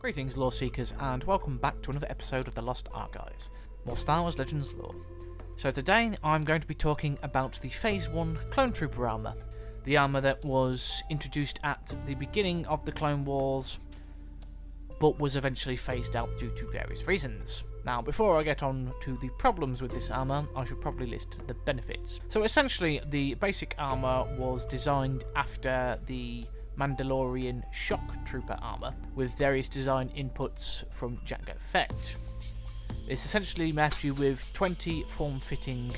Greetings lore seekers and welcome back to another episode of the Lost Archives, more Star Wars Legends lore. So today I'm going to be talking about the Phase 1 Clone Trooper armour, the armour that was introduced at the beginning of the Clone Wars but was eventually phased out due to various reasons. Now before I get on to the problems with this armour, I should probably list the benefits. So essentially the basic armour was designed after the Mandalorian Shock Trooper armour, with various design inputs from Jango Fett. This essentially left you with 20 form-fitting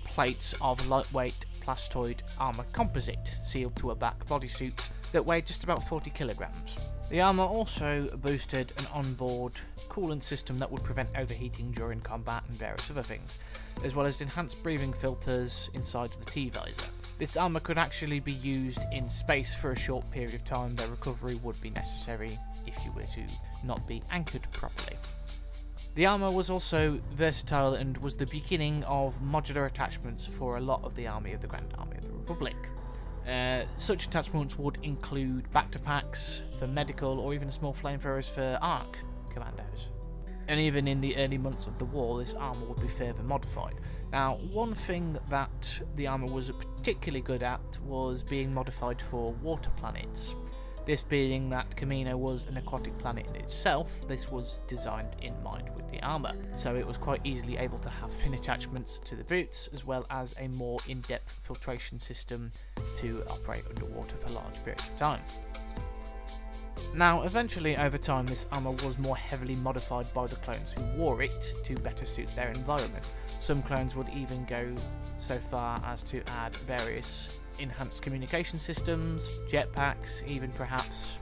plates of lightweight plastoid armour composite, sealed to a back bodysuit that weighed just about 40 kilograms. The armour also boosted an onboard coolant system that would prevent overheating during combat and various other things, as well as enhanced breathing filters inside the T-visor. This armour could actually be used in space for a short period of time, though recovery would be necessary if you were to not be anchored properly. The armour was also versatile and was the beginning of modular attachments for a lot of the army of the Grand Army of the Republic. Such attachments would include back-to-packs for medical or even small flamethrowers for ARC commandos. And even in the early months of the war, this armour would be further modified. Now, one thing that the armour was particularly good at was being modified for water planets. This being that Commando was an aquatic planet in itself, this was designed in mind with the armour, so it was quite easily able to have fin attachments to the boots, as well as a more in-depth filtration system to operate underwater for large periods of time. Now, eventually over time this armour was more heavily modified by the clones who wore it to better suit their environment. Some clones would even go so far as to add various enhanced communication systems, jetpacks, even perhaps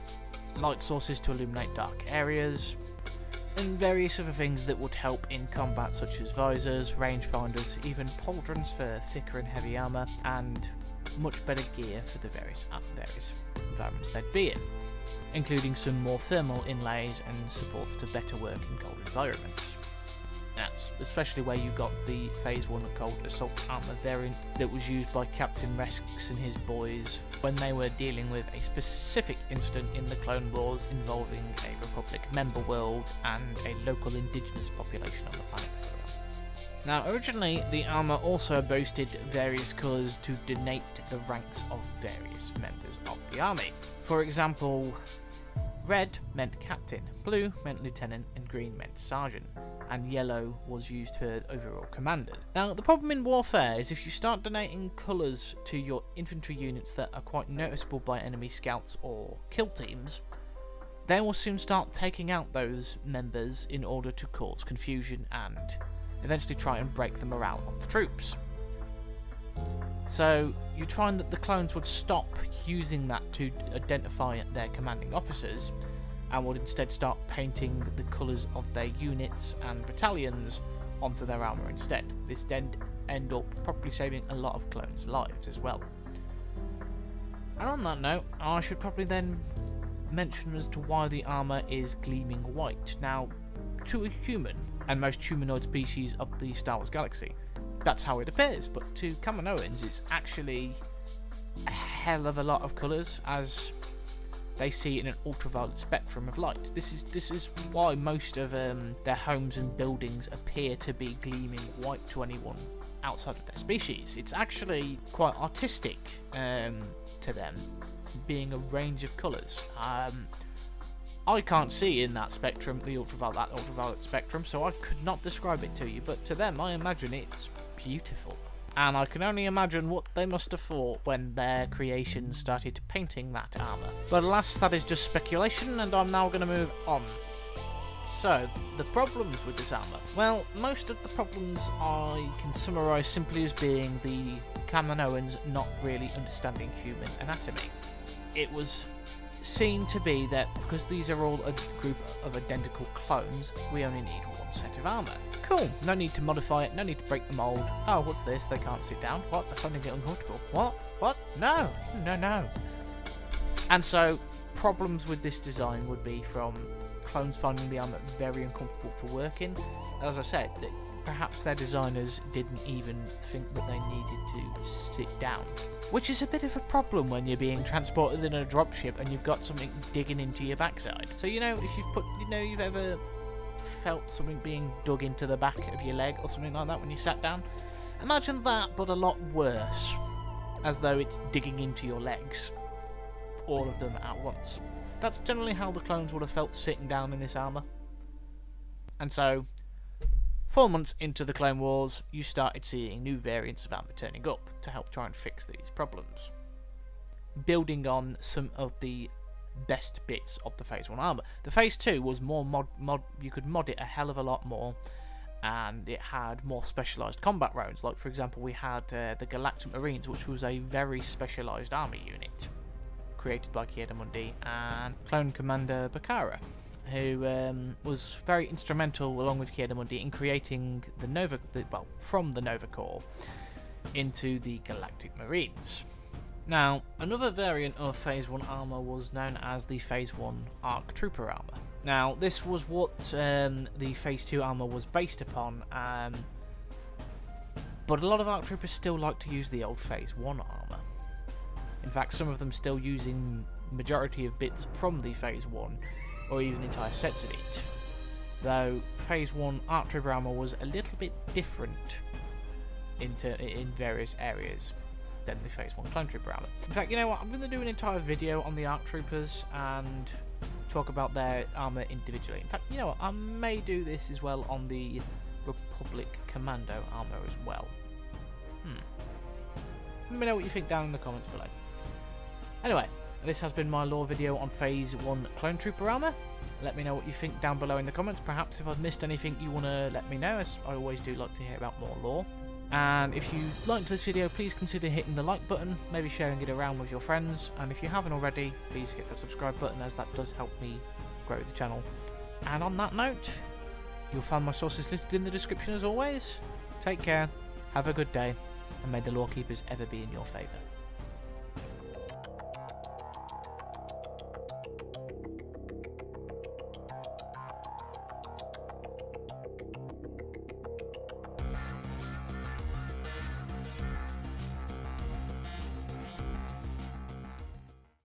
light sources to illuminate dark areas, and various other things that would help in combat, such as visors, rangefinders, even pauldrons for thicker and heavy armour, and much better gear for the various environments they'd be in, including some more thermal inlays and supports to better work in cold environments. That's especially where you got the Phase 1 Cold Assault Armour variant that was used by Captain Rex and his boys when they were dealing with a specific incident in the Clone Wars involving a Republic member world and a local indigenous population on the planet. Now, originally the armour also boasted various colours to denote the ranks of various members of the army. For example, red meant captain, blue meant lieutenant, and green meant sergeant, and yellow was used for overall commanders. Now, the problem in warfare is if you start donating colours to your infantry units that are quite noticeable by enemy scouts or kill teams, they will soon start taking out those members in order to cause confusion and eventually try and break the morale of the troops. So you'd find that the clones would stop using that to identify their commanding officers and would instead start painting the colours of their units and battalions onto their armour instead. This did end up probably saving a lot of clones' lives as well. And on that note, I should probably then mention as to why the armour is gleaming white. Now, to a human, and most humanoid species of the Star Wars galaxy, that's how it appears, but to Kaminoans it's actually a hell of a lot of colours, as they see in an ultraviolet spectrum of light. This is why most of their homes and buildings appear to be gleaming white to anyone outside of their species. It's actually quite artistic to them, being a range of colours. I can't see in that spectrum, the ultraviolet spectrum, so I could not describe it to you, but to them I imagine it's beautiful. And I can only imagine what they must have thought when their creation started painting that armour. But alas, that is just speculation, and I'm now going to move on. So, the problems with this armour. Well, most of the problems I can summarise simply as being the Kaminoans not really understanding human anatomy. It was seen to be that because these are all a group of identical clones, we only need one set of armour. Cool, no need to modify it, no need to break the mould. Oh, what's this? They can't sit down. What? They're finding it uncomfortable. What? No. And so, problems with this design would be from clones finding the armour very uncomfortable to work in. As I said, the perhaps their designers didn't even think that they needed to sit down. Which is a bit of a problem when you're being transported in a dropship and you've got something digging into your backside. So, you know, if you've ever felt something being dug into the back of your leg or something like that when you sat down, imagine that, but a lot worse. As though it's digging into your legs. All of them at once. That's generally how the clones would have felt sitting down in this armour. And so, 4 months into the Clone Wars, you started seeing new variants of armour turning up to help try and fix these problems. Building on some of the best bits of the Phase 1 armour. The Phase 2 was more you could mod it a hell of a lot more, and it had more specialised combat rounds. Like, for example, we had the Galactic Marines, which was a very specialised army unit, created by Kenobi and clone commander Bakara, who was very instrumental, along with Kenobi, in creating from the Nova Corps into the Galactic Marines. Now, another variant of Phase 1 armour was known as the Phase 1 ARC Trooper armour. Now, this was what the Phase 2 armour was based upon, but a lot of ARC Troopers still like to use the old Phase 1 armour. In fact, some of them still using majority of bits from the Phase 1, or even entire sets of it. Though Phase 1 ARC Trooper armour was a little bit different in various areas than the Phase 1 Clone Trooper armour. In fact, you know what, I'm going to do an entire video on the ARC Troopers and talk about their armour individually. In fact, you know what, I may do this as well on the Republic Commando armour as well. Let me know what you think down in the comments below. Anyway, this has been my lore video on Phase 1 Clone Trooper armour. Let me know what you think down below in the comments. Perhaps if I've missed anything you want to let me know, as I always do like to hear about more lore. And if you liked this video, please consider hitting the like button, maybe sharing it around with your friends, and if you haven't already, please hit the subscribe button, as that does help me grow the channel. And on that note, you'll find my sources listed in the description as always. Take care, have a good day, and may the lore keepers ever be in your favour.